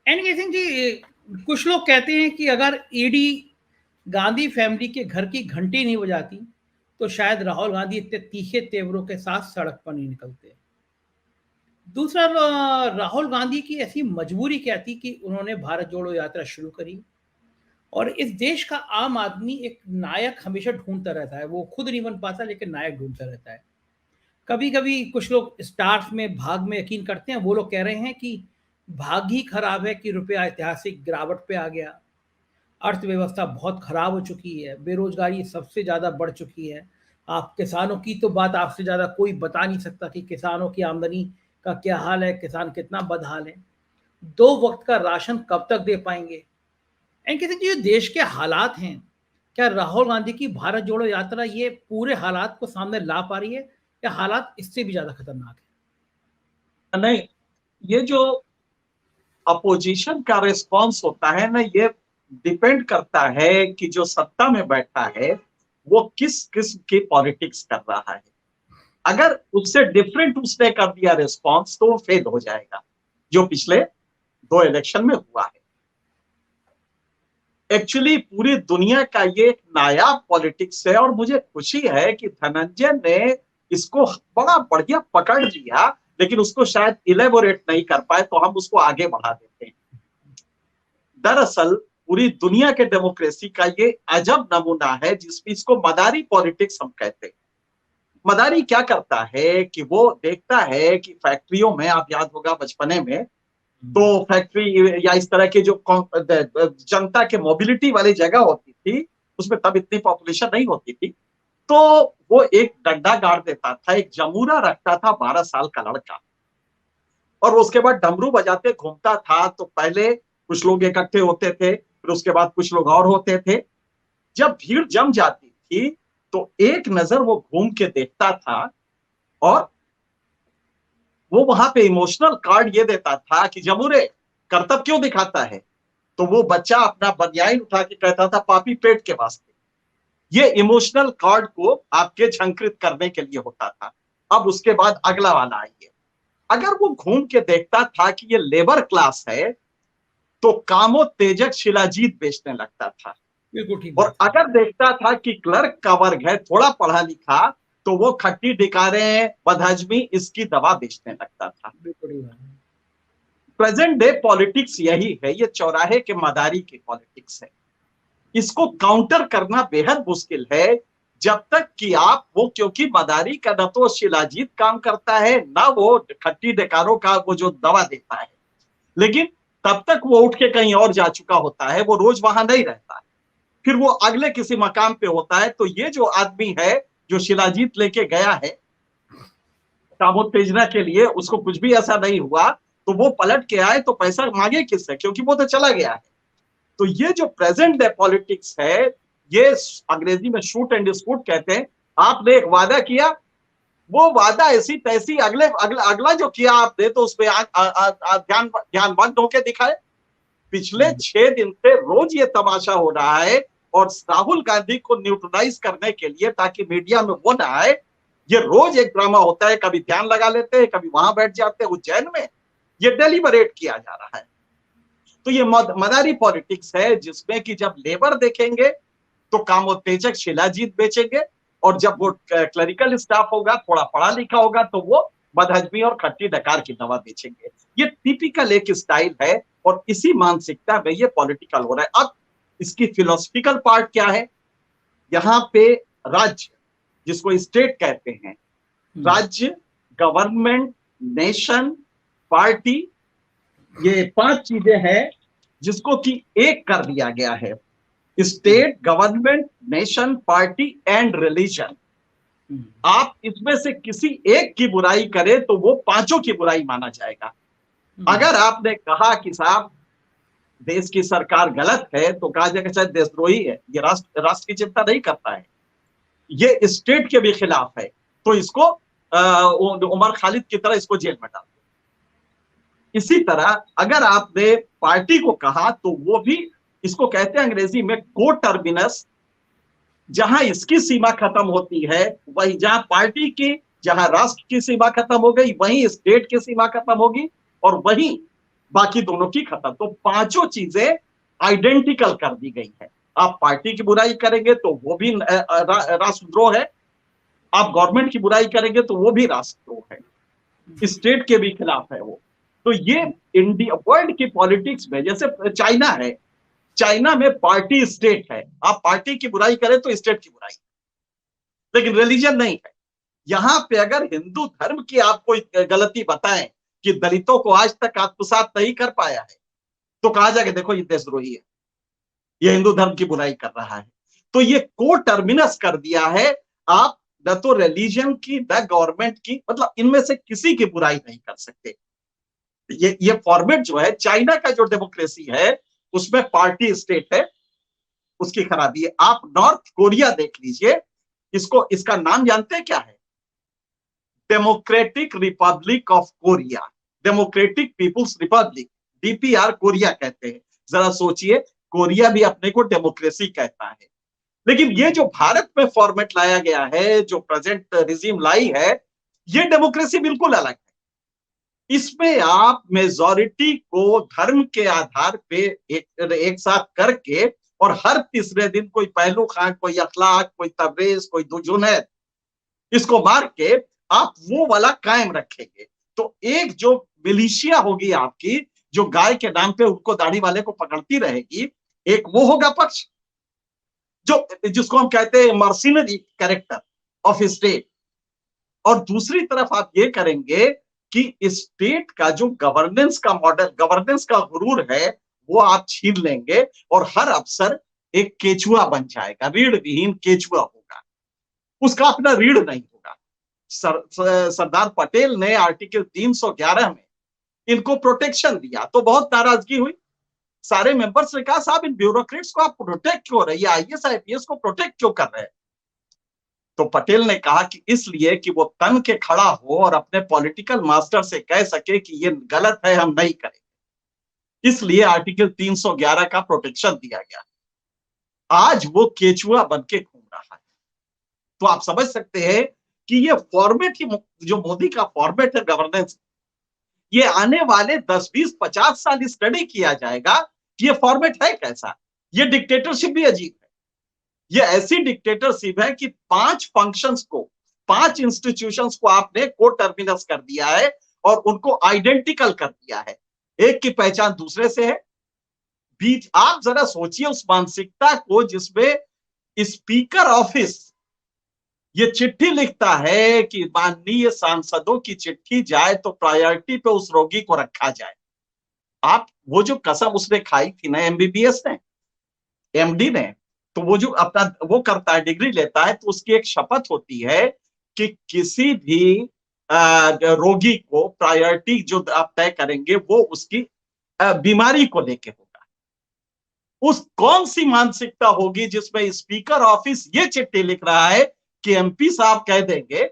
N K Singh ji, कुछ लोग कहते हैं कि अगर ईडी गांधी फैमिली के घर की घंटी नहीं बजाती तो शायद राहुल गांधी इतने तीखे तेवरों के साथ सड़क पर नहीं निकलते। दूसरा, राहुल गांधी की ऐसी मजबूरी क्या थी कि उन्होंने भारत जोड़ो यात्रा शुरू करी। और इस देश का आम आदमी एक नायक हमेशा ढूंढता रहता है, वो खुद नहीं बन पाता लेकिन नायक ढूंढता रहता है। कभी कभी कुछ लोग स्टार्स में भाग में यकीन करते हैं, वो लोग कह रहे हैं कि भाग ही खराब है कि रुपया ऐतिहासिक गिरावट पे आ गया, अर्थव्यवस्था बहुत खराब हो चुकी है, बेरोजगारी सबसे ज़्यादा बढ़ चुकी है। आप किसानों की तो बात आपसे ज़्यादा कोई बता नहीं सकता कि किसानों की आमदनी का क्या हाल है, किसान कितना बदहाल है, 2 वक्त का राशन कब तक दे पाएंगे। एंड कहते हैं कि जो देश के हालात हैं, क्या राहुल गांधी की भारत जोड़ो यात्रा ये पूरे हालात को सामने ला पा रही है या हालात इससे भी ज़्यादा खतरनाक है? नहीं, ये जो अपोजिशन का रिस्पॉन्स होता है ना, ये डिपेंड करता है कि जो सत्ता में बैठा है वो किस किस्म की पॉलिटिक्स कर रहा है। अगर उससे डिफरेंट उसने कर दिया रिस्पॉन्स तो वो फेल हो जाएगा, जो पिछले 2 इलेक्शन में हुआ है। एक्चुअली पूरी दुनिया का ये एक नायाब पॉलिटिक्स है और मुझे खुशी है कि धनंजय ने इसको बड़ा बढ़िया पकड़ लिया, लेकिन उसको शायद इलेबोरेट नहीं कर पाए, तो हम उसको आगे बढ़ा देते हैं। दरअसल पूरी दुनिया के डेमोक्रेसी का ये अजब नमूना है जिसमें इसको मदारी पॉलिटिक्स हम कहते हैं। मदारी क्या करता है कि वो देखता है कि फैक्ट्रियों में, आप याद होगा बचपने में, तो फैक्ट्री या इस तरह के जो जनता के मोबिलिटी वाली जगह होती थी, उसमें तब इतनी पॉपुलेशन नहीं होती थी, तो वो एक डंडा गाड़ देता था, एक जमूरा रखता था 12 साल का लड़का, और उसके बाद डमरू बजाते घूमता था। तो पहले कुछ लोग इकट्ठे होते थे, फिर उसके बाद कुछ लोग और होते थे। जब भीड़ जम जाती थी तो एक नजर वो घूम के देखता था और वो वहां पे इमोशनल कार्ड ये देता था कि जमूरे करतब क्यों दिखाता है, तो वो बच्चा अपना बनियान उठा के कहता था पापी पेट के वास्ते। ये इमोशनल कार्ड को आपके झंकृत करने के लिए होता था। अब उसके बाद अगला वाला आइए, अगर वो घूम के देखता था कि ये लेबर क्लास है तो कामो तेजक शिलाजीत बेचने लगता था। बिल्कुल ठीक और बात। अगर देखता था कि क्लर्क का वर्ग है, थोड़ा पढ़ा लिखा, तो वो खट्टी डिकारे बदहजमी इसकी दवा बेचने लगता था। बिल्कुल ठीक बात। प्रेजेंट डे पॉलिटिक्स यही है, ये चौराहे के मदारी की पॉलिटिक्स है। इसको काउंटर करना बेहद मुश्किल है जब तक कि आप वो, क्योंकि मदारी का न तो शिलाजीत काम करता है ना वो खट्टी डिकारों का वो जो दवा देता है, लेकिन तब तक वो उठ के कहीं और जा चुका होता है, वो रोज वहां नहीं रहता है, फिर वो अगले किसी मकाम पे होता है। तो ये जो आदमी है जो शिलाजीत लेके गया है कामोत्तेजना के लिए, उसको कुछ भी ऐसा नहीं हुआ, तो वो पलट के आए तो पैसा मांगे किससे, क्योंकि वो तो चला गया है। तो ये जो प्रेजेंट डे पॉलिटिक्स है, ये अंग्रेजी में शूट एंड स्कूट कहते हैं। आपने एक वादा किया, वो वादा ऐसी तैसी अगला जो किया आपने, तो उसमें ध्यानबंद होके दिखाए। पिछले 6 दिन से रोज ये तमाशा हो रहा है, और राहुल गांधी को न्यूट्रलाइज करने के लिए, ताकि मीडिया में वो ना आए, ये रोज एक ड्रामा होता है। कभी ध्यान लगा लेते हैं, कभी वहां बैठ जाते हैं उज्जैन में, ये डेलिबरेट किया जा रहा है। तो ये मदारी पॉलिटिक्स है जिसमें कि जब लेबर देखेंगे तो कामोत्तेजक शिलाजीत बेचेंगे, और जब वो क्लरिकल स्टाफ होगा, थोड़ा पढ़ा लिखा होगा, तो वो बदहजमी और खट्टी डकार की दवा बेचेंगे। ये टिपिकल एक स्टाइल है और इसी मानसिकता में ये पॉलिटिकल हो रहा है। अब इसकी फिलोसफिकल पार्ट क्या है, यहाँ पे राज्य, जिसको स्टेट कहते हैं, राज्य, गवर्नमेंट, नेशन, पार्टी, ये 5 चीजें हैं जिसको कि एक कर दिया गया है। State, government, nation, party and religion. आप इसमें से किसी एक की बुराई करें तो वो 5 की बुराई माना जाएगा। अगर आपने कहा कि साहब देश की सरकार गलत है, तो कहा जाएगा शायद देशद्रोही है, ये राष्ट्र की चिंता नहीं करता है, ये स्टेट के भी खिलाफ है, तो इसको उमर खालिद की तरह इसको जेल में डाल दो। इसी तरह अगर आपने पार्टी को कहा तो वो भी, इसको कहते हैं अंग्रेजी में को टर्मिनस, जहां इसकी सीमा खत्म होती है वही, जहां पार्टी की, जहां राष्ट्र की सीमा खत्म हो गई, वहीं स्टेट की सीमा खत्म होगी, और वहीं बाकी दोनों की खत्म। तो पांचों चीजें आइडेंटिकल कर दी गई है। आप पार्टी की बुराई करेंगे तो वो भी राष्ट्रद्रोह है, आप गवर्नमेंट की बुराई करेंगे तो वो भी राष्ट्रद्रोह है, स्टेट के भी खिलाफ है वो। तो ये इंडिया वर्ल्ड की पॉलिटिक्स में, जैसे चाइना है, चाइना में पार्टी स्टेट है, आप पार्टी की बुराई करें तो स्टेट की बुराई, लेकिन रिलीजन नहीं है। यहां पे अगर हिंदू धर्म की आप कोई गलती बताएं कि दलितों को आज तक आत्मसात नहीं कर पाया है, तो कहा जाएगा देखो ये देशद्रोही है, ये हिंदू धर्म की बुराई कर रहा है। तो ये को टर्मिनस कर दिया है। आप न तो रिलीजन की न गवर्नमेंट की, मतलब इनमें से किसी की बुराई नहीं कर सकते। ये फॉर्मेट जो है चाइना का, जो डेमोक्रेसी है उसमें पार्टी स्टेट है, उसकी खराबी है। आप नॉर्थ कोरिया देख लीजिए, इसको, इसका नाम जानते हैं क्या है? Democratic republic of Korea, democratic people's republic, DPR Korea कहते हैं। जरा सोचिए, कोरिया भी अपने को डेमोक्रेसी कहता है। लेकिन ये जो भारत में फॉर्मेट लाया गया है, जो प्रेजेंट रिजीम लाई है, ये डेमोक्रेसी बिल्कुल अलग है। इसमें आप मेजॉरिटी को धर्म के आधार पे एक साथ करके, और हर तीसरे दिन कोई पहलू खान, कोई अखलाक, कोई तबरेज, कोई जुनैद, इसको मार के आप वो वाला कायम रखेंगे। तो एक जो मिलिशिया होगी आपकी, जो गाय के नाम पे उनको दाढ़ी वाले को पकड़ती रहेगी, एक वो होगा पक्ष जो, जिसको हम कहते हैं मर्सिनरी कैरेक्टर ऑफ स्टेट। और दूसरी तरफ आप ये करेंगे कि स्टेट का जो गवर्नेंस का मॉडल, गवर्नेंस का गुरूर है, वो आप छीन लेंगे, और हर अफसर एक केचुआ बन जाएगा, रीढ़ विहीन केचुआ होगा, उसका अपना रीढ़ नहीं होगा। सरदार पटेल ने आर्टिकल 311 में इनको प्रोटेक्शन दिया, तो बहुत नाराजगी हुई। सारे मेंबर्स ने कहा साहब इन ब्यूरोक्रेट्स को आप प्रोटेक्ट क्यों रहे, आईएएस आईपीएस को प्रोटेक्ट क्यों कर रहे हैं? तो पटेल ने कहा कि इसलिए कि वो तन के खड़ा हो और अपने पॉलिटिकल मास्टर से कह सके कि ये गलत है, हम नहीं करेंगे। इसलिए आर्टिकल 311 का प्रोटेक्शन दिया गया। आज वो केचुआ बन के घूम रहा है। तो आप समझ सकते हैं कि ये फॉर्मेट ही, जो मोदी का फॉर्मेट है गवर्नेंस, ये आने वाले 10, 20, 50 साल स्टडी किया जाएगा कि ये फॉर्मेट है कैसा। ये डिक्टेटरशिप भी अजीब है। ये ऐसी डिक्टेटरशिप है कि 5 फंक्शंस को, 5 इंस्टीट्यूशंस को आपने को टर्मिनस कर दिया है और उनको आइडेंटिकल कर दिया है। एक की पहचान दूसरे से है। बीच आप जरा सोचिए उस मानसिकता को जिसमें स्पीकर ऑफिस ये चिट्ठी लिखता है कि माननीय सांसदों की चिट्ठी जाए तो प्रायोरिटी पे उस रोगी को रखा जाए। आप वो जो कसम उसने खाई थी ना, एमबीबीएस ने, एमडी ने, तो वो जो अपना वो करता है, डिग्री लेता है, तो उसकी एक शपथ होती है कि किसी भी रोगी को प्रायोरिटी जो आप तय करेंगे वो उसकी बीमारी को लेके होगा। उस कौन सी मानसिकता होगी जिसमें स्पीकर ऑफिस ये चिट्ठी लिख रहा है कि एमपी साहब कह देंगे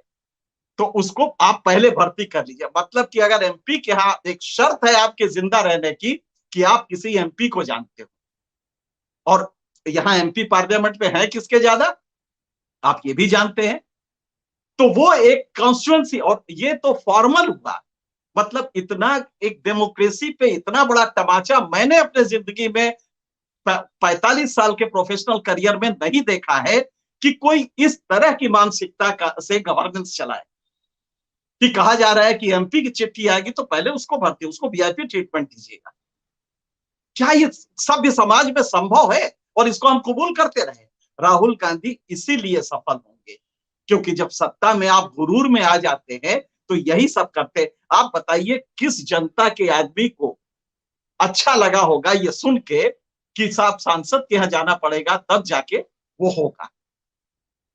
तो उसको आप पहले भर्ती कर लीजिए। मतलब कि अगर एमपी के यहाँ एक शर्त है आपके जिंदा रहने की कि आप किसी एमपी को जानते हो, और यहाँ एमपी पार्लियामेंट में है किसके ज्यादा, आप ये भी जानते हैं। तो वो एक कॉन्स्टिट्यूएंसी, और ये तो फॉर्मल हुआ। मतलब इतना एक डेमोक्रेसी पे इतना बड़ा तमाचा मैंने अपने जिंदगी में 45 साल के प्रोफेशनल करियर में नहीं देखा है कि कोई इस तरह की मानसिकता का से गवर्नेंस चलाए कि कहा जा रहा है कि एमपी की चिट्ठी आएगी तो पहले उसको भर्ती, उसको वीआईपी ट्रीटमेंट दीजिएगा। क्या ये सभ्य समाज में संभव है? और इसको हम कबूल करते रहे। राहुल गांधी इसीलिए सफल होंगे क्योंकि जब सत्ता में आप गुरूर में आ जाते हैं तो यही सब करते। आप बताइए किस जनता के आदमी को अच्छा लगा होगा ये सुन के कि साहब सांसद के यहाँ जाना पड़ेगा तब जाके वो होगा।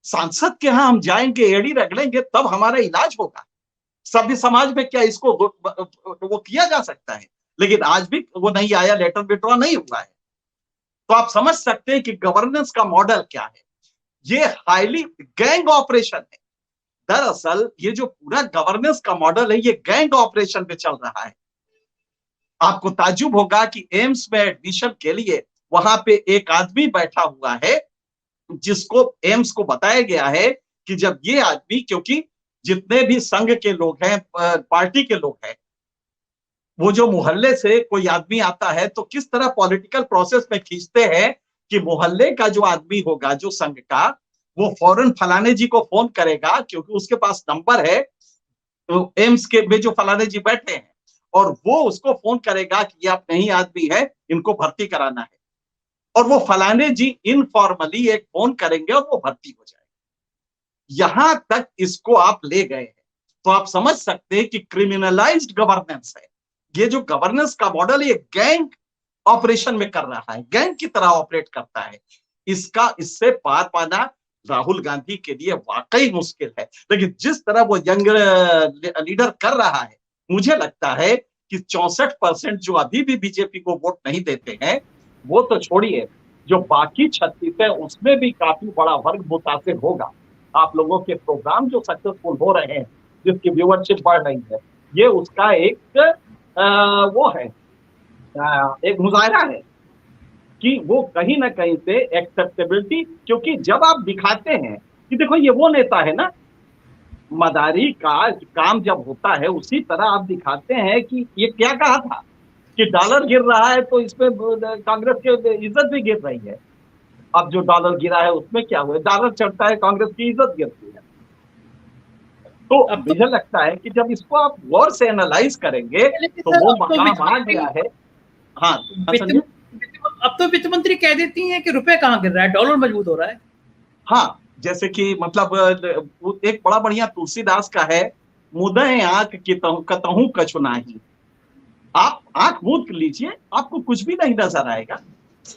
सांसद के यहाँ हम जाएंगे, एड़ी रगड़ेंगे तब हमारा इलाज होगा। सभ्य समाज में क्या इसको वो किया जा सकता है? लेकिन आज भी वो नहीं आया, लेटर विड्रॉ नहीं हुआ है। तो आप समझ सकते हैं कि गवर्नेंस का मॉडल क्या है। ये हाईली गैंग ऑपरेशन है। दरअसल ये जो पूरा गवर्नेंस का मॉडल है ये गैंग ऑपरेशन पे चल रहा है। आपको ताज्जुब होगा कि एम्स में एडमिशन के लिए वहां पे एक आदमी बैठा हुआ है जिसको एम्स को बताया गया है कि जब ये आदमी, क्योंकि जितने भी संघ के लोग हैं, पार्टी के लोग हैं, वो जो मोहल्ले से कोई आदमी आता है तो किस तरह पॉलिटिकल प्रोसेस में खींचते हैं कि मोहल्ले का जो आदमी होगा, जो संघ का, वो फौरन फलाने जी को फोन करेगा क्योंकि उसके पास नंबर है तो एम्स के में जो फलाने जी बैठे हैं, और वो उसको फोन करेगा कि ये आप नहीं आदमी है, इनको भर्ती कराना है, और वो फलाने जी इनफॉर्मली एक फोन करेंगे और वो भर्ती हो जाएगा। यहां तक इसको आप ले गए हैं, तो आप समझ सकते हैं कि क्रिमिनलाइज्ड गवर्नेंस है। ये जो गवर्नेंस का मॉडल ये गैंग ऑपरेशन में कर रहा है, गैंग की तरह ऑपरेट करता है। इससे पार पाना राहुल गांधी के लिए वाकई मुश्किल है। लेकिन जिस तरह वो यंग लीडर कर रहा है, मुझे लगता है कि 64% जो अभी भी बीजेपी को वोट नहीं देते हैं, वो तो छोड़िए, जो बाकी 36 है उसमें भी काफी बड़ा वर्ग मुतासिर होगा। आप लोगों के प्रोग्राम जो सक्सेसफुल हो रहे हैं, जिसकी व्यूअरशिप बढ़ रही है, ये उसका एक वो है, एक मुजाहरा है कि वो कहीं ना कहीं से एक्सेप्टेबिलिटी, क्योंकि जब आप दिखाते हैं कि देखो ये वो नेता है ना, मदारी का काम जब होता है उसी तरह आप दिखाते हैं कि ये क्या कहा था कि डॉलर गिर रहा है तो इसमें कांग्रेस की इज्जत भी गिर रही है। अब जो डॉलर गिरा है उसमें क्या हुआ, डॉलर चढ़ता है कांग्रेस की इज्जत गिरती है। तो अब मुझे लगता है कि जब इसको आप गौर से एनालाइज करेंगे लेकिन तो सर वो अब तो मकाम वित्त आ मंत्री गया है। हाँ, वित्त अब तो वित्त मंत्री कह देती हैं कि रुपए कहाँ गिर रहा है, डॉलर मजबूत हो रहा है। हाँ, जैसे कि मतलब एक बड़ा बढ़िया तुलसीदास का है, मुदय आंख की कतहूं कछु नाही। आप आंख मूंद लीजिए, आपको कुछ भी नहीं नजर आएगा।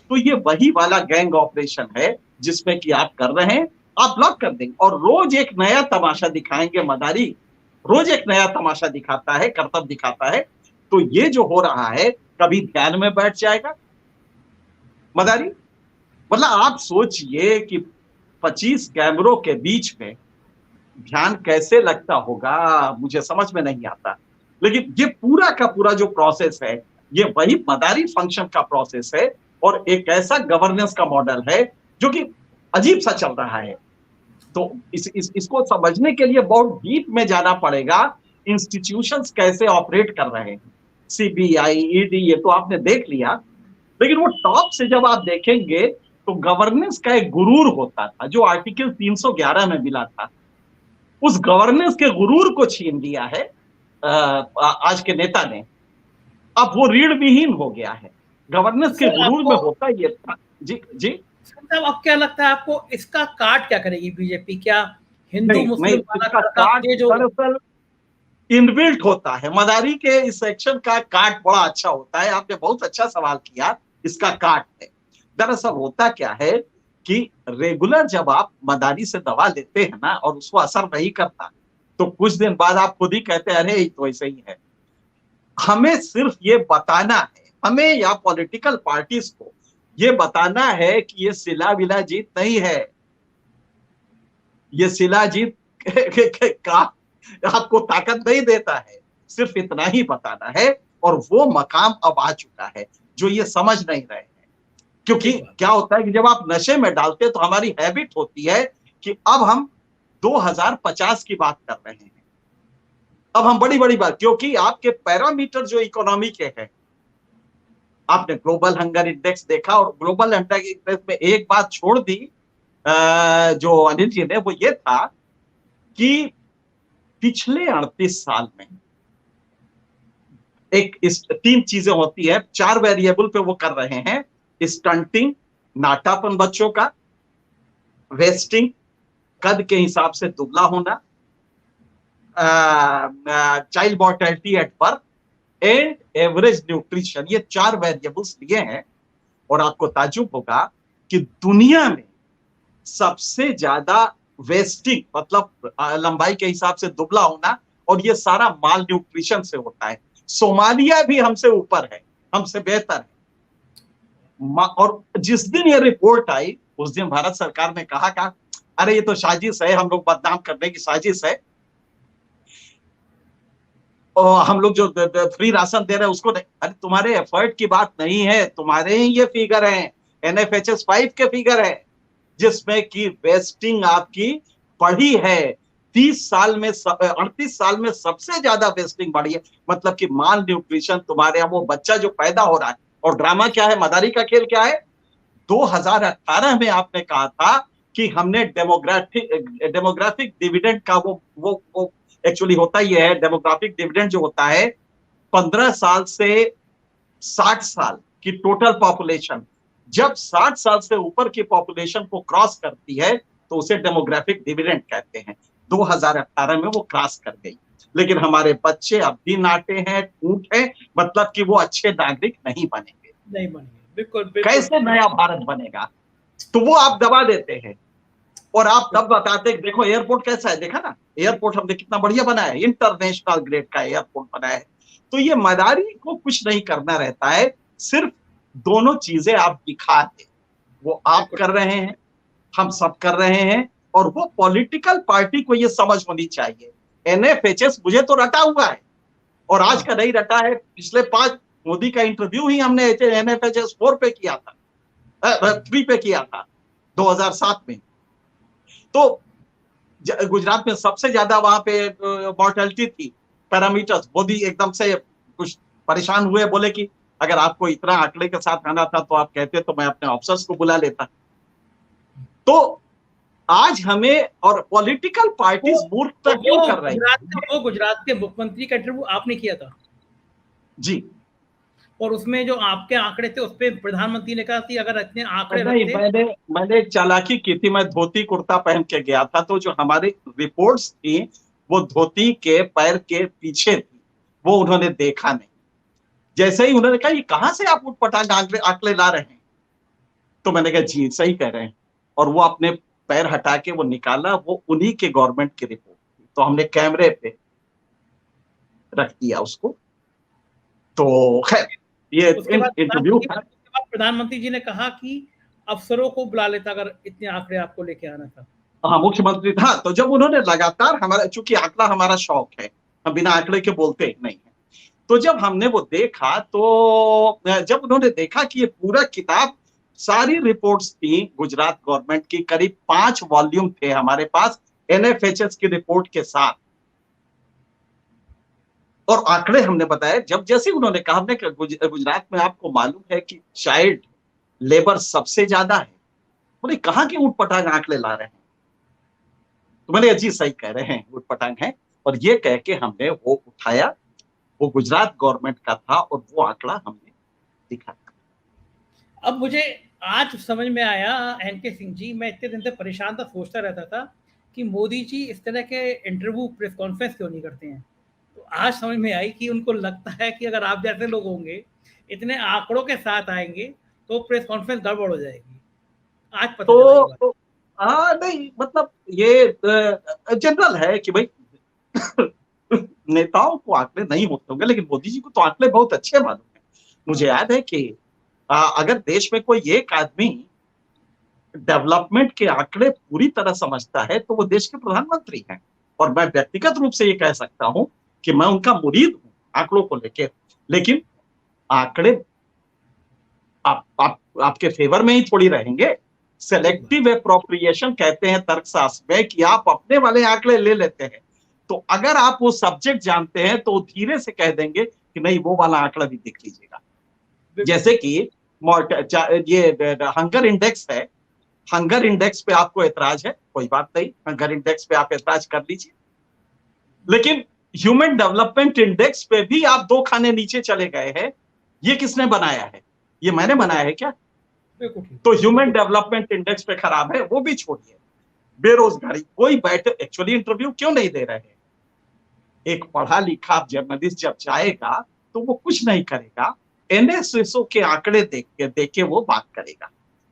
तो ये वही वाला गैंग ऑपरेशन है जिसमें कि आप कर रहे हैं, आप ब्लॉक कर देंगे और रोज एक नया तमाशा दिखाएंगे। मदारी रोज एक नया तमाशा दिखाता है, करतब दिखाता है। तो ये जो हो रहा है कभी ध्यान में बैठ जाएगा मदारी। मतलब आप सोचिए कि 25 कैमरों के बीच में ध्यान कैसे लगता होगा, मुझे समझ में नहीं आता। लेकिन ये पूरा का पूरा जो प्रोसेस है, ये वही मदारी फंक्शन का प्रोसेस है और एक ऐसा गवर्नेंस का मॉडल है जो कि अजीब सा चल रहा है। तो इसको समझने के लिए बहुत डीप में जाना पड़ेगा। इंस्टीट्यूशंस कैसे ऑपरेट कर रहे हैं, सीबीआई, ईडी, ये तो आपने देख लिया। लेकिन वो टॉप से जब आप देखेंगे तो गवर्नेंस का एक गुरूर होता था जो आर्टिकल 311 में मिला था। उस गवर्नेंस के गुरूर को छीन लिया है आज के नेता ने। अब वो रीढ़ विहीन हो गया है। गवर्नेंस के गुरूर में होता ये था। जी जी साहब, अब क्या लगता है आपको, इसका काट क्या करेगी बीजेपी? क्या हिंदू नहीं, मुस्लिम इसका काट दरअसल इनबिल्ट होता है। मदारी के इस सेक्शन का काट बड़ा अच्छा होता है। आपने बहुत अच्छा सवाल किया, इसका काट है। दरअसल होता क्या है कि रेगुलर जब आप मदारी से दवा लेते हैं ना और उसको असर नहीं करता, तो कुछ दिन बाद आप खुद ही कहते हैं अरे तो ऐसे ही है। हमें सिर्फ ये बताना है, हमें या पॉलिटिकल पार्टीज को ये बताना है कि ये सिला विला जीत नहीं है, ये सिला जीत का आपको ताकत नहीं देता है। सिर्फ इतना ही बताना है और वो मकाम अब आ चुका है जो ये समझ नहीं रहे हैं। क्योंकि क्या होता है कि जब आप नशे में डालते हैं तो हमारी हैबिट होती है कि अब हम 2050 की बात कर रहे हैं। अब हम बड़ी बड़ी बात, क्योंकि आपके पैरामीटर जो इकोनॉमी के हैं, आपने ग्लोबल हंगर इंडेक्स देखा और ग्लोबल हंगर इंडेक्स में एक बात छोड़ दी जो अनिल जी ने, वो ये था कि पिछले 38 साल में इस 3 चीजें होती है, 4 वेरिएबल पे वो कर रहे हैं। स्टंटिंग, नाटापन बच्चों का, वेस्टिंग, कद के हिसाब से दुबला होना, child mortality at birth and average nutrition, ये 4 वेरिएबल्स लिए हैं। और आपको ताज्जुब होगा कि दुनिया में सबसे ज्यादा वेस्टिंग मतलब लंबाई के हिसाब से दुबला होना, और ये सारा माल न्यूट्रिशन से होता है। सोमालिया भी हमसे ऊपर है, हमसे बेहतर है। और जिस दिन ये रिपोर्ट आई उस दिन भारत सरकार ने कहा अरे ये तो साजिश है, हम लोग बदनाम करने की साजिश है, और हम लोग जो फ्री राशन दे रहे हैं उसको नहीं। अरे तुम्हारे एफर्ट की बात नहीं है, तुम्हारे ही ये फिगर है, NFHS 5 के फिगर है जिसमें कि वेस्टिंग आपकी बढ़ी है 38 साल में सबसे ज्यादा वेस्टिंग बढ़ी है। मतलब कि माल न्यूट्रिशन, तुम्हारे यहाँ वो बच्चा जो पैदा हो रहा है, और ड्रामा क्या है, मदारी का खेल क्या है, 2018 में आपने कहा था कि हमने डेमोग्राफिक डिविडेंड का वो एक्चुअली होता ही है, डेमोग्राफिक डिविडेंड जो होता है 15 साल से 60 साल की टोटल पॉपुलेशन, जब 60 साल से ऊपर की पॉपुलेशन को क्रॉस करती है तो उसे डेमोग्राफिक डिविडेंड कहते हैं। 2018 में वो क्रॉस कर गई, लेकिन हमारे बच्चे अब भी नाटे हैं, ऊंट हैं, मतलब कि वो अच्छे नागरिक नहीं बनेंगे। बिल्कुल। कैसे नया भारत बनेगा? तो वो आप दबा देते हैं, और आप तब बताते हैं, देखो एयरपोर्ट कैसा है, देखा ना एयरपोर्ट हमने कितना बढ़िया बनाया है, इंटरनेशनल ग्रेड का एयरपोर्ट बनाया है। तो ये मदारी को कुछ नहीं करना रहता है, सिर्फ दोनों चीजें आप दिखा दे, वो आप कर रहे हैं, हम सब कर रहे हैं, और वो पॉलिटिकल पार्टी को ये समझ होनी चाहिए। एनएफएचएस मुझे तो रटा हुआ है, और आज का नहीं रटा है, पिछले 5 मोदी का इंटरव्यू ही हमने एनएफएचएस 4 पे किया था, 3 पे किया था 2007 में। तो गुजरात में सबसे ज्यादा वहां पे मॉर्टेलिटी थी, पैरामीटर्स। मोदी एकदम से कुछ परेशान हुए, बोले कि अगर आपको इतना आंकड़े के साथ आना था तो आप कहते तो मैं अपने ऑफिसर्स को बुला लेता। तो आज हमें, और पॉलिटिकल पार्टीज मूर्खता क्यों कर रही है? गुजरात के मुख्यमंत्री का इंटरव्यू आपने किया था जी, और उसमें जो आपके आंकड़े थे उस पर प्रधानमंत्री ने कहा कि अगर इतने आंकड़े नहीं, मैंने एक चालाकी की थी, मैं धोती कुर्ता पहन के गया था, तो जो हमारी रिपोर्ट्स थी वो धोती के पैर के पीछे थी, वो उन्होंने देखा नहीं। जैसे ही उन्होंने कहा ये कहां से आप उठपटांग आंकड़े ला रहे हैं, तो मैंने कहा जी सही कह रहे हैं, और वो अपने पैर हटा के वो निकाला, वो उन्हीं के गवर्नमेंट की रिपोर्ट थी, तो हमने कैमरे पे रख दिया उसको। तो खैर ये इंटरव्यू था। प्रधानमंत्री जी ने कहा कि अफसरों को बुला लेता अगर इतने आंकड़े आपको लेके आना था। हाँ, मुख्यमंत्री था। तो जब उन्होंने लगातार, हमारा चूंकि आंकड़ा हमारा शौक है, हम बिना आंकड़े के बोलते नहीं है, तो जब हमने वो देखा, तो जब उन्होंने देखा कि ये पूरा किताब, सारी रिपोर्ट्स थी गुजरात गवर्नमेंट की, करीब 5 वॉल्यूम थे हमारे पास एनएफएचएस की रिपोर्ट के साथ, और आंकड़े हमने बताए। जब जैसे उन्होंने कहा, हमने गुजरात में आपको मालूम है कि चाइल्ड लेबर सबसे ज्यादा है, बोले कहाँ के ऊटपटांग आंकड़े ला रहे हैं? तो मैंने जी सही कह रहे हैं, ऊटपटांग है, और ये कह के हमने वो उठाया, वो गुजरात गवर्नमेंट का था, और वो आंकड़ा हमने दिखाया। अब मुझे आज समझ में आया एनके सिंह जी, मैं इतने दिन से परेशान था, सोचता रहता था कि मोदी जी इस तरह के इंटरव्यू प्रेस कॉन्फ्रेंस क्यों नहीं करते हैं। तो आज समझ में आई कि उनको लगता है कि अगर आप जैसे लोग होंगे, इतने आंकड़ों के साथ आएंगे, तो प्रेस कॉन्फ्रेंस गड़बड़ हो जाएगी। आज पता तो हाँ, नहीं मतलब ये जनरल है कि भाई नेताओं को आंकड़े नहीं होते होंगे, लेकिन मोदी जी को तो आंकड़े बहुत अच्छे मालूम है। मुझे याद है कि अगर देश में कोई एक आदमी डेवलपमेंट के आंकड़े पूरी तरह समझता है तो वो देश के प्रधानमंत्री हैं, और मैं व्यक्तिगत रूप से ये कह सकता हूं कि मैं उनका मुरीद हूं आंकड़ों को लेकर। लेकिन आंकड़े आपके फेवर में ही थोड़ी रहेंगे। सेलेक्टिव एप्रोप्रिएशन कहते हैं तर्कशास्त्र में, कि आप अपने वाले आंकड़े ले लेते हैं, तो अगर आप वो सब्जेक्ट जानते हैं तो धीरे से कह देंगे कि नहीं वो वाला आंकड़ा भी देख लीजिएगा। जैसे कि ये हंगर इंडेक्स है, हंगर इंडेक्स पे आपको एतराज है, कोई बात नहीं, हंगर इंडेक्स पे आप एतराज कर लीजिए, लेकिन ह्यूमन डेवलपमेंट इंडेक्स पे भी आप 2 खाने नीचे चले गए हैं। ये किसने बनाया है? ये मैंने बनाया है क्या? तो ह्यूमन डेवलपमेंट इंडेक्स पे खराब है, वो भी छोड़िए। बेरोजगारी, कोई बैठे, एक्चुअली इंटरव्यू क्यों नहीं दे रहे हैं? एक पढ़ा लिखा जर्नलिस्ट जब जाएगा तो वो कुछ नहीं करेगा, एनएसएसओ के आंकड़े देख के वो बात करेगा,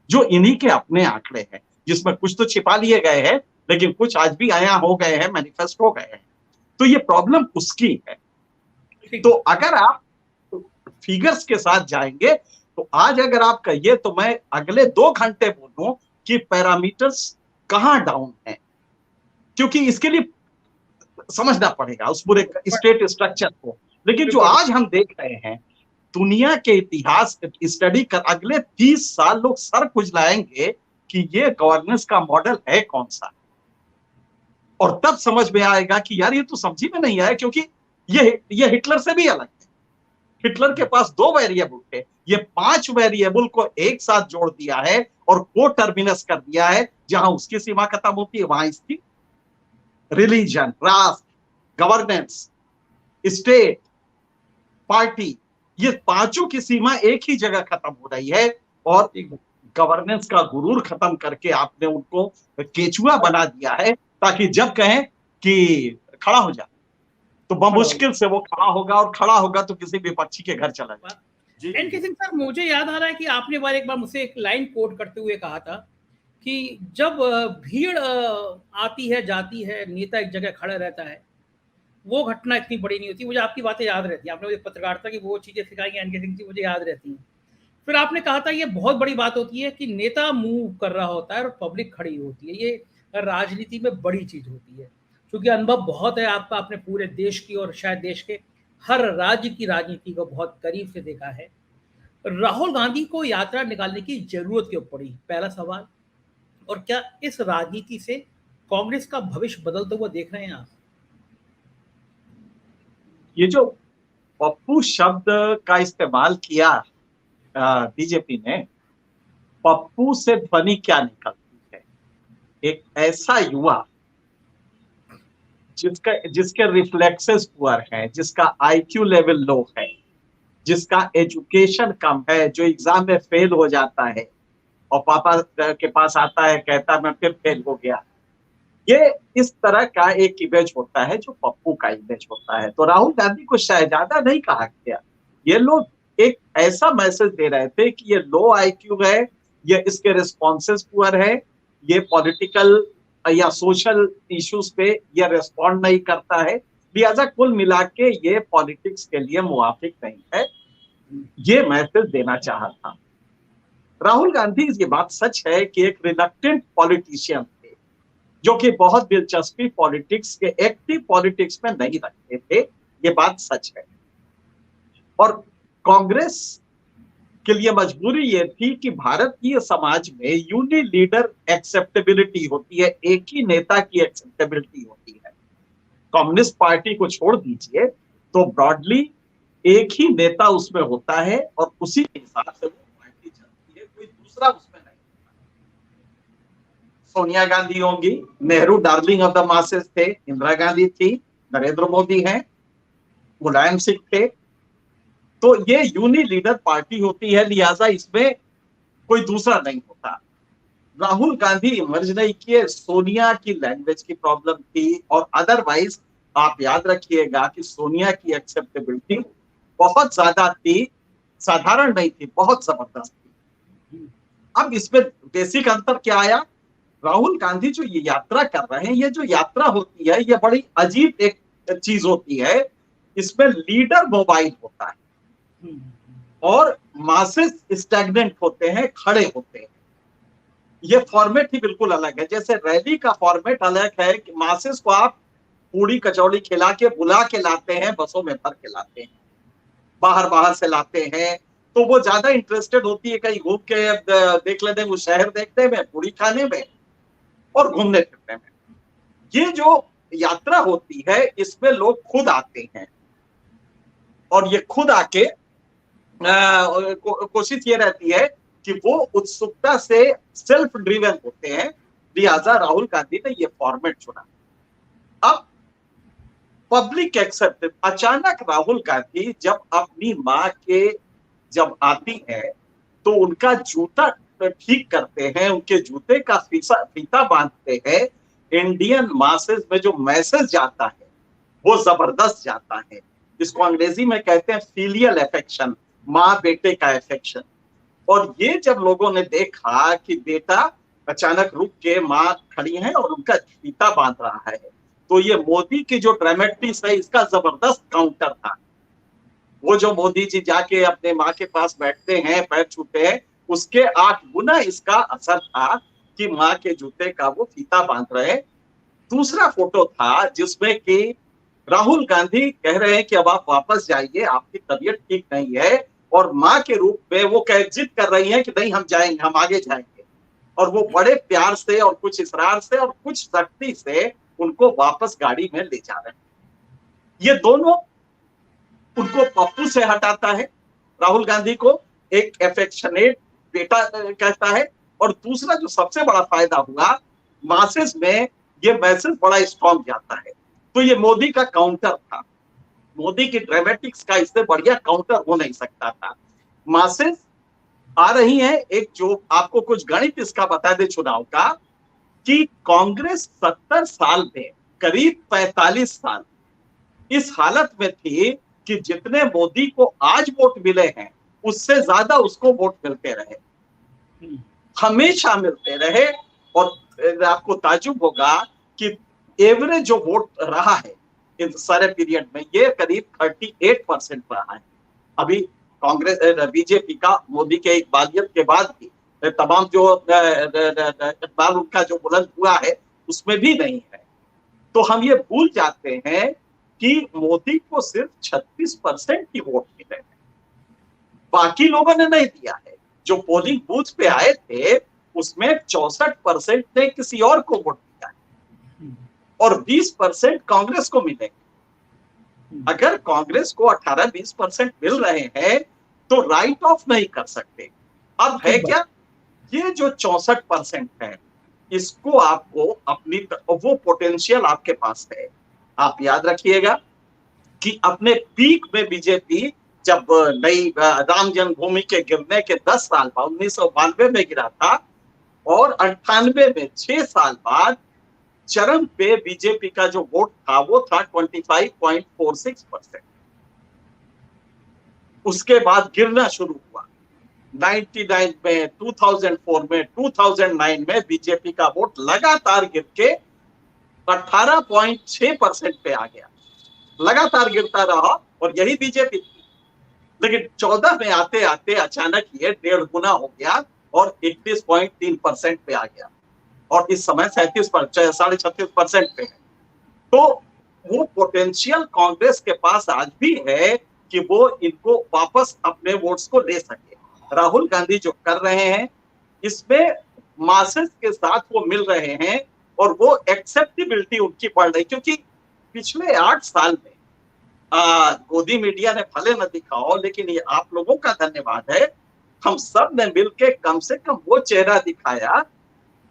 जो इन्हीं के अपने आंकड़े हैं, जिसमें कुछ तो छिपा लिए गए हैं, लेकिन कुछ आज भी आया हो गए हैं, मैनिफेस्ट हो गए हैं। तो ये प्रॉब्लम उसकी है। तो अगर आप फिगर्स के साथ जाएंगे, तो आज अगर आप कहिए तो मैं अगले 2 घंटे बोलूं कि पैरामीटर्स कहां डाउन है, क्योंकि इसके लिए समझना पड़ेगा उस पूरे स्टेट स्ट्रक्चर को। लेकिन जो आज हम देख रहे हैं, दुनिया के इतिहास स्टडी कर अगले 30 साल लोग सर खुजलाएंगे कि ये गवर्नेंस का मॉडल है कौन सा, और तब समझ में आएगा कि यार ये तो समझी में नहीं आया, क्योंकि ये हिटलर से भी अलग है। हिटलर के पास 2 वेरिएबल थे, ये 5 वेरिएबल को एक साथ जोड़ दिया है और को टर्मिनस कर दिया है। जहां उसकी सीमा खत्म होती है वहां इसकी रिलीजन, राष्ट्र, गवर्नेंस, स्टेट, पार्टी, ये पांचों की सीमा एक ही जगह खत्म हो रही है। और गवर्नेंस का गुरूर खत्म करके आपने उनको केचुआ बना दिया है, ताकि जब कहें कि खड़ा हो जा तो बमुश्किल से वो खड़ा होगा, और खड़ा होगा तो किसी विपक्षी के घर चला जाएगा। एन के सिंह सर, मुझे याद आ रहा है कि आपने एक बार मुझसे एक लाइन कोट करते हुए कहा था कि जब भीड़ आती है जाती है, नेता एक जगह खड़ा रहता है, वो घटना इतनी बड़ी नहीं होती। मुझे आपकी बातें याद रहती हैं, आपने मुझे पत्रकारिता की वो चीज़ें सिखाई एन के सिंह जी, मुझे याद रहती हैं। फिर आपने कहा था ये बहुत बड़ी बात होती है कि नेता मूव कर रहा होता है और पब्लिक खड़ी होती है, ये राजनीति में बड़ी चीज़ होती है। क्योंकि अनुभव बहुत है आपका, आपने पूरे देश की और शायद देश के हर राज्य की राजनीति को बहुत करीब से देखा है। राहुल गांधी को यात्रा निकालने की जरूरत क्यों पड़ी, पहला सवाल। और क्या इस राजनीति से कांग्रेस का भविष्य बदलते हुआ देख रहे हैं आप? ये जो पप्पू शब्द का इस्तेमाल किया बीजेपी ने, पप्पू से ध्वनि क्या निकलती है? एक ऐसा युवा जिसके रिफ्लेक्सेस पुअर हैं, जिसका आईक्यू लेवल लो है, जिसका एजुकेशन कम है, जो एग्जाम में फेल हो जाता है और पापा के पास आता है, कहता मैं फिर फेल हो गया। ये इस तरह का एक इमेज होता है जो पप्पू का इमेज होता है। तो राहुल गांधी को शहजादा नहीं कहा गया, ये लोग एक ऐसा मैसेज दे रहे थे कि ये लो आईक्यू है, ये इसके रिस्पॉन्सेस पुअर है, ये पॉलिटिकल या सोशल इश्यूज पे ये रेस्पॉन्ड नहीं करता है, लिहाजा कुल मिला के ये पॉलिटिक्स के लिए मुवाफिक नहीं है। ये मैसेज देना चाहा था राहुल गांधी। ये बात सच है कि एक रिलक्टेंट पॉलिटिशियन थे, जो कि बहुत दिलचस्पी पॉलिटिक्स के, एक्टिव पॉलिटिक्स में नहीं रखते थे, ये बात सच है। और कांग्रेस के लिए मजबूरी ये थी कि भारतीय समाज में यूनि लीडर एक्सेप्टेबिलिटी होती है, एक ही नेता की एक्सेप्टेबिलिटी होती है। कम्युनिस्ट पार्टी को छोड़ दीजिए तो ब्रॉडली एक ही नेता उसमें होता है और उसी के हिसाब से वो पार्टी चलती है, कोई दूसरा उसमें नहीं होता। सोनिया गांधी होंगी, Nehru darling of the masses थे, इंदिरा गांधी थी, नरेंद्र मोदी हैं, मुलायम सिंह थे। तो ये यूनि लीडर पार्टी होती है, लिहाजा इसमें कोई दूसरा नहीं होता। राहुल गांधी इमर्ज नहीं किए, सोनिया की लैंग्वेज की प्रॉब्लम थी, और अदरवाइज आप याद रखिएगा कि सोनिया की एक्सेप्टेबिलिटी बहुत ज्यादा थी, साधारण नहीं थी, बहुत जबरदस्त थी। अब इसमें बेसिक अंतर क्या आया? राहुल गांधी जो ये यात्रा कर रहे हैं, ये जो यात्रा होती है ये बड़ी अजीब एक चीज होती है। इसमें लीडर मोबाइल होता है और मासेस स्टैग्नेंट होते हैं, खड़े होते हैं। ये फॉर्मेट ही बिल्कुल अलग है। जैसे रैली का फॉर्मेट अलग है कि मासेस को आप पूड़ी कचौड़ी खिला के बुला के लाते हैं, बसों में भर के लाते हैं, बाहर से लाते हैं, तो वो ज्यादा इंटरेस्टेड होती है कहीं घूम के देख लेते हैं, वो शहर देखने में, पूड़ी खाने में और घूमने फिरने में। ये जो यात्रा होती है इसमें लोग खुद आते हैं, और ये खुद आके कोशिश ये रहती है कि वो उत्सुकता से सेल्फ ड्रिवन होते हैं, लिहाजा राहुल गांधी ने ये फॉर्मेट चुना। अब पब्लिक एक्सेप्टेंस, अचानक राहुल गांधी जब अपनी माँ के जब आती है तो उनका जूता ठीक करते हैं, उनके जूते का फीता बांधते हैं, इंडियन मासेस में जो मैसेज जाता है वो जबरदस्त जाता है। इसको अंग्रेजी में कहते हैं फिलियल अफेक्शन, माँ बेटे का अफेक्शन। और ये जब लोगों ने देखा कि बेटा अचानक रुक के माँ खड़ी है और उनका फीता बांध रहा है, तो ये मोदी की जो ड्रामेटिक्स है इसका जबरदस्त काउंटर था। वो जो मोदी जी जाके अपने माँ के पास बैठते हैं, पैर छूते हैं, उसके 8 गुना इसका असर था कि माँ के जूते का वो फीता बांध रहे। दूसरा फोटो था जिसमें कि राहुल गांधी कह रहे हैं कि अब आप वापस जाइए, आपकी तबीयत ठीक नहीं है, और माँ के रूप में वो जिद कर रही हैं कि नहीं हम जाएंगे, हम आगे जाएंगे। और वो बड़े प्यार से और कुछ इसरार से और कुछ सख्ती से उनको वापस गाड़ी में ले जा रहे हैं। ये दोनों, उनको पप्पू से हटाता है राहुल गांधी को, एक एफेक्शनेट बेटा कहता है, और दूसरा जो सबसे बड़ा फायदा हुआ, मासेस में ये मैसेज बड़ा स्ट्रॉन्ग जाता है। तो ये मोदी का काउंटर था, मोदी की ड्रामेटिक्स का इससे बढ़िया काउंटर हो नहीं सकता था। मासेस आ रही है, एक जो आपको कुछ गणित इसका बता दे चुनाव का, कि कांग्रेस 70 साल में करीब 45 साल इस हालत में थी कि जितने मोदी को आज वोट मिले हैं उससे ज्यादा उसको वोट मिलते रहे, हमेशा मिलते रहे। और आपको ताजुब होगा कि एवरेज जो वोट रहा है इन सारे पीरियड में ये करीब 38% रहा है। अभी कांग्रेस बीजेपी का मोदी के इकबालियत के बाद भी तमाम जो इकबाल उनका जो बुलंद हुआ है उसमें भी नहीं है। तो हम ये भूल जाते हैं कि मोदी को सिर्फ 36% की वोट मिले हैं, बाकी लोगों ने नहीं दिया है। जो पोलिंग बूथ पे आए थे उसमें 64% ने किसी और को वोट दिया है और 20% कांग्रेस को मिले। अगर कांग्रेस को 18-20% मिल रहे हैं तो राइट ऑफ नहीं कर सकते। अब है क्या, ये जो 64% है इसको आपको अपनी वो पोटेंशियल आपके पास है। आप याद रखिएगा कि अपने पीक में बीजेपी जब नई राम जन्मभूमि के गिरने के 10 साल बाद 1992 में गिरा था और 98 में 6 साल बाद चरम पे बीजेपी का जो वोट था वो था 25.46%। उसके बाद गिरना शुरू हुआ 99 में, 2004 में, 2009 में बीजेपी का वोट लगातार गिर के 18.6% पे आ गया, लगातार गिरता रहा और यही बीजेपी थी। लेकिन 14 में आते आते अचानक ये 1.5 गुना हो गया और 31.3% पे आ गया और इस समय 36.5% पे है। तो वो पोटेंशियल कांग्रेस के पास आज भी है कि वो इनको वापस अपने वोट्स को ले सके। राहुल गांधी जो कर रहे हैं इसमें मासेस के साथ वो मिल रहे हैं और वो एक्सेप्टेबिलिटी उनकी बढ़ रही, क्योंकि पिछले 8 साल में गोदी मीडिया ने भले न दिखाओ लेकिन ये आप लोगों का धन्यवाद है, हम सब ने मिलकर कम से कम वो चेहरा दिखाया।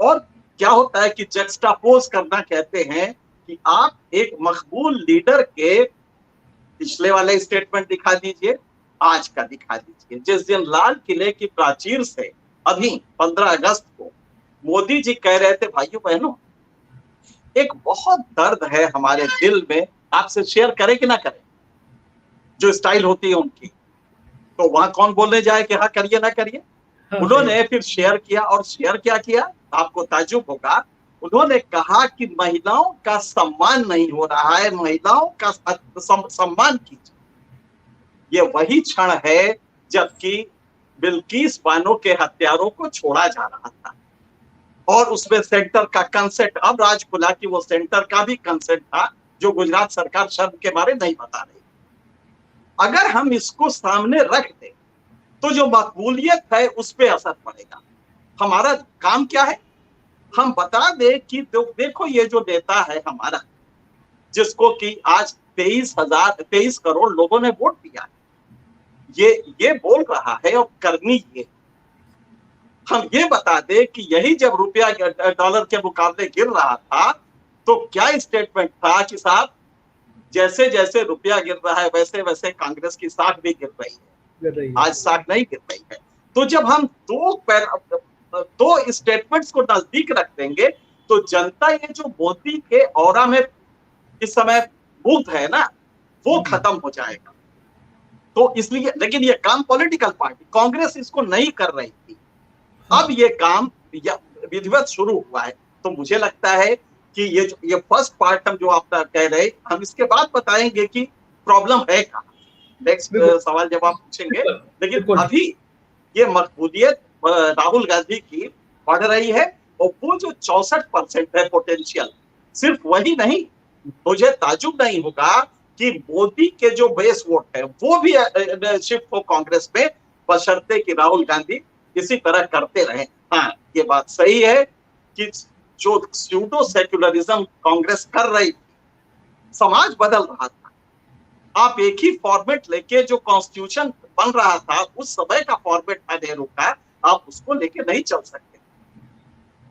और क्या होता है कि जक्सटापोज करना कहते हैं कि आप एक मकबूल लीडर के पिछले वाले स्टेटमेंट दिखा दीजिए, आज का दिखा दीजिए। जिस दिन लाल किले की प्राचीर से अभी 15 अगस्त को मोदी जी कह रहे थे, भाइयों बहनों एक बहुत दर्द है हमारे दिल में, आपसे शेयर करें कि ना करें, जो स्टाइल होती है उनकी, तो वहां कौन बोलने जाए कि हाँ करिए ना करिए। उन्होंने फिर शेयर किया और शेयर क्या किया आपको ताजुब होगा, उन्होंने कहा कि महिलाओं का सम्मान नहीं हो रहा है, महिलाओं का सम्मान कीजिए। ये वही क्षण है जबकि बिल्किस बानो के हत्यारों को छोड़ा जा रहा था और उसमें सेंटर का कंसेंट, अब राज खुला कि वो सेंटर का भी कंसेंट था जो गुजरात सरकार शर्म के बारे नहीं बता रही। अगर हम इसको सामने रख दें तो जो मकबूलियत है उस पर असर पड़ेगा। हमारा काम क्या है, हम बता दें कि देखो ये जो नेता है हमारा, जिसको कि आज 23 करोड़ लोगों ने वोट दिया है, ये बोल रहा है और करनी ये, हम ये बता दें कि यही जब रुपया डॉलर के मुकाबले गिर रहा था तो क्या स्टेटमेंट था कि साहब जैसे जैसे रुपया गिर रहा है वैसे वैसे कांग्रेस की साख भी गिर रही है, आज साख नहीं गिर रही है। तो जब हम दो स्टेटमेंट्स को नजदीक रख देंगे तो जनता ये जो मोदी के ऑरा में इस समय भूत है ना वो खत्म हो जाएगा। तो इसलिए, लेकिन ये काम पॉलिटिकल पार्टी कांग्रेस इसको नहीं कर रही थी, अब ये काम विधिवत शुरू हुआ है। तो मुझे लगता है कि ये फर्स्ट पार्ट हम जो आप कह रहे, हम इसके बाद बताएंगे कि प्रॉब्लम है कहाँ, नेक्स्ट सवाल जवाब पूछेंगे। लेकिन अभी ये मकबूलियत राहुल गांधी की बढ़ रही है और वो जो 64% है पोटेंशियल, सिर्फ वही नहीं, मुझे ताजुब नहीं होगा कि मोदी के जो बेस वोट है वो भी शिफ्ट हो कांग्रेस में, बशर्ते कि राहुल गांधी इसी तरह करते रहे। हाँ ये बात सही है कि जो स्यूडो सेक्युलरिज्म कांग्रेस कर रही थी, समाज बदल रहा था। आप एक ही फॉर्मेट लेके जो कॉन्स्टिट्यूशन बन रहा था उस समय का फॉर्मेट था नेहरू का, आप उसको लेके नहीं चल सकते।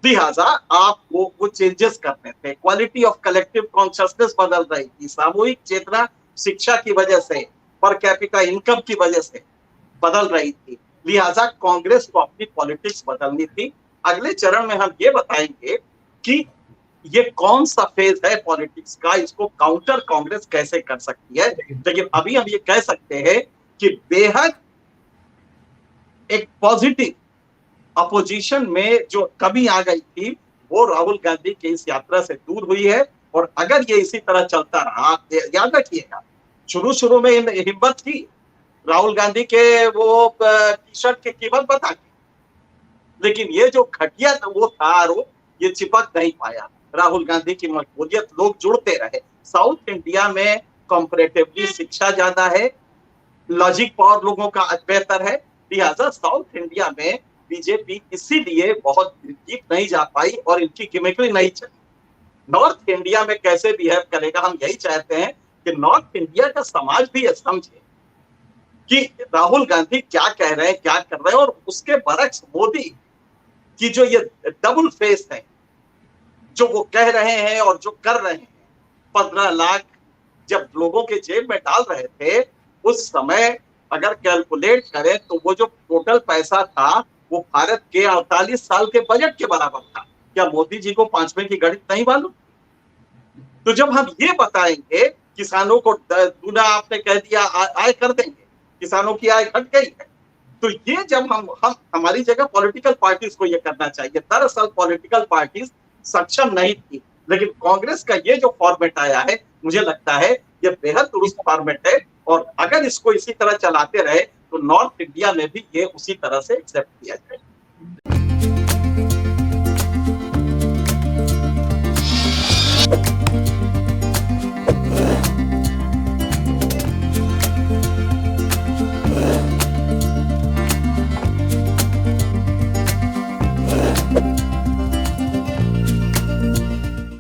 लिहाजा आपको वो चेंजेस करने थे। क्वालिटी ऑफ कलेक्टिव कॉन्शियसनेस बदल रही थी, सामूहिक चेतना शिक्षा की वजह से, पर कैपिटा इनकम की वजह से बदल रही थी। लिहाजा कांग्रेस को अपनी पॉलिटिक्स बदलनी थी। अगले चरण में हम ये बताएंगे कि ये कौन सा फेज है पॉलिटिक्स का, इसको काउंटर कांग्रेस कैसे कर सकती है। लेकिन अभी हम ये कह सकते हैं कि बेहद एक पॉजिटिव अपोजिशन में जो कमी आ गई थी वो राहुल गांधी की इस यात्रा से दूर हुई है। और अगर ये इसी तरह चलता रहा, याद रखिएगा शुरू में हिम्मत थी राहुल गांधी के वो टी शर्ट की कीमत बता के, लेकिन ये जो घटिया वो था आरोप, ये चिपक नहीं पाया। राहुल गांधी की मकबूलियत, लोग जुड़ते रहे। साउथ इंडिया में कंपैरेटिवली शिक्षा ज्यादा है, लॉजिक पावर लोगों का बेहतर है। लिहाजा साउथ इंडिया में बीजेपी इसीलिए बहुत जीत नहीं जा पाई और इनकी गिमिक्री नहीं चली। नॉर्थ इंडिया में कैसे बिहेव करेगा, हम यही चाहते हैं कि नॉर्थ इंडिया का समाज भी ये समझे कि राहुल गांधी क्या कह रहे हैं, क्या कर रहे हैं, और उसके बरक्स मोदी की जो ये डबल फेस है, जो वो कह रहे हैं और जो कर रहे हैं। 15 लाख जब लोगों के जेब में डाल रहे थे उस समय अगर कैलकुलेट करें तो वो जो टोटल पैसा था वो भारत के 48 साल के बजट के बराबर था। क्या मोदी जी को 5वें की गणित नहीं मालूम? तो जब हम ये बताएंगे किसानों को दूना आपने कह दिया आय कर देंगे, किसानों की आय घट गई है, तो ये जब हम हमारी जगह पॉलिटिकल पार्टीज को ये करना चाहिए। दरअसल पॉलिटिकल पार्टीज सक्षम नहीं थी, लेकिन कांग्रेस का ये जो फॉर्मेट आया है मुझे लगता है ये बेहद दुरुस्त फॉर्मेट है। और अगर इसको इसी तरह चलाते रहे तो नॉर्थ इंडिया में भी ये उसी तरह से एक्सेप्ट किया जाए।